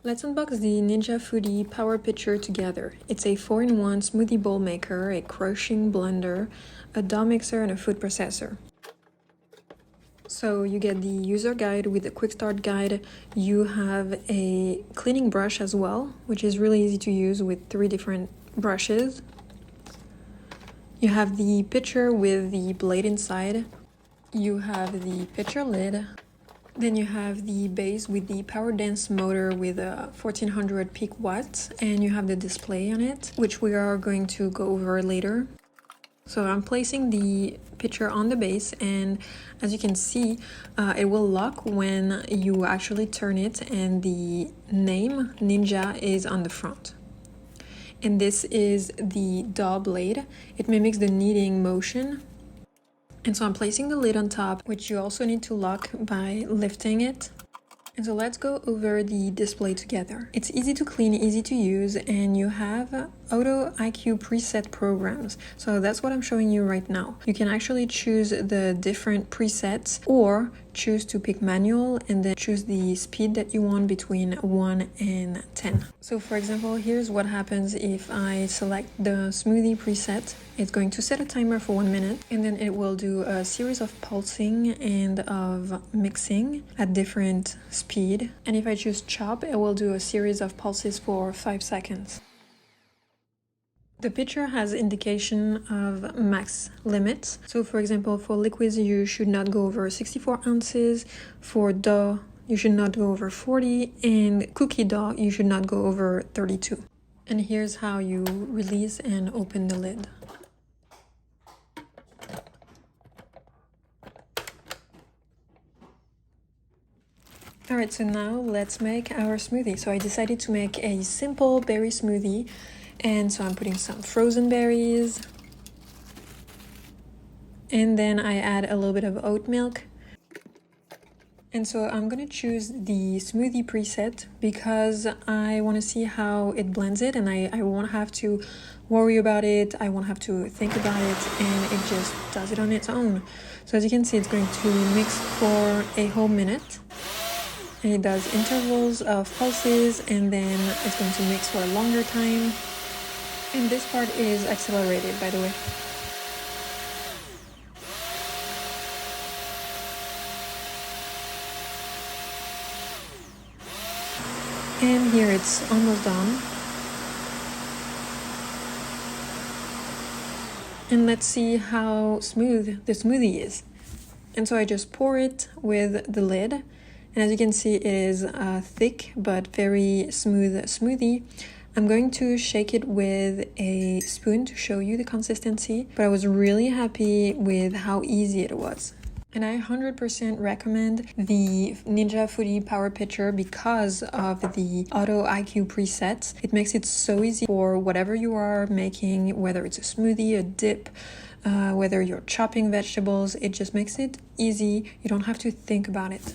Let's unbox the Ninja Foodi Power Pitcher together. It's a 4-in-1 smoothie bowl maker, a crushing blender, a dough mixer, and a food processor. So you get the user guide with a quick start guide. You have a cleaning brush as well, which is really easy to use with 3 different brushes. You have the pitcher with the blade inside. You have the pitcher lid. Then you have the base with the power dense motor with a 1400 peak watts, and you have the display on it, which we are going to go over later. So I'm placing the pitcher on the base, and as you can see, it will lock when you actually turn it, and the name Ninja is on the front. And this is the dough blade. It mimics the kneading motion. And so I'm placing the lid on top, which you also need to lock by lifting it. And so let's go over the display together. It's easy to clean, easy to use, and you have Auto IQ preset programs. So that's what I'm showing you right now. You can actually choose the different presets or choose to pick manual and then choose the speed that you want between 1 and 10. So for example, here's what happens if I select the smoothie preset. It's going to set a timer for 1 minute, and then it will do a series of pulsing and of mixing at different speed. And if I choose chop, it will do a series of pulses for 5 seconds. The pitcher has indication of max limits. So for example, for liquids, you should not go over 64 ounces. For dough, you should not go over 40. And cookie dough, you should not go over 32. And here's how you release and open the lid. Alright, so now let's make our smoothie. So I decided to make a simple berry smoothie. And so I'm putting some frozen berries. And then I add a little bit of oat milk. And so I'm going to choose the smoothie preset because I want to see how it blends it, and I won't have to worry about it. I won't have to think about it, and it just does it on its own. So as you can see, it's going to mix for a whole minute. And it does intervals of pulses, and then it's going to mix for a longer time. And this part is accelerated, by the way. And here it's almost done. And let's see how smooth the smoothie is. And so I just pour it with the lid. And as you can see, it is a thick but very smooth smoothie. I'm going to shake it with a spoon to show you the consistency, but I was really happy with how easy it was. And I 100% recommend the Ninja Foodi Power Pitcher because of the Auto IQ presets. It makes it so easy for whatever you are making, whether it's a smoothie, a dip, whether you're chopping vegetables. It just makes it easy. You don't have to think about it.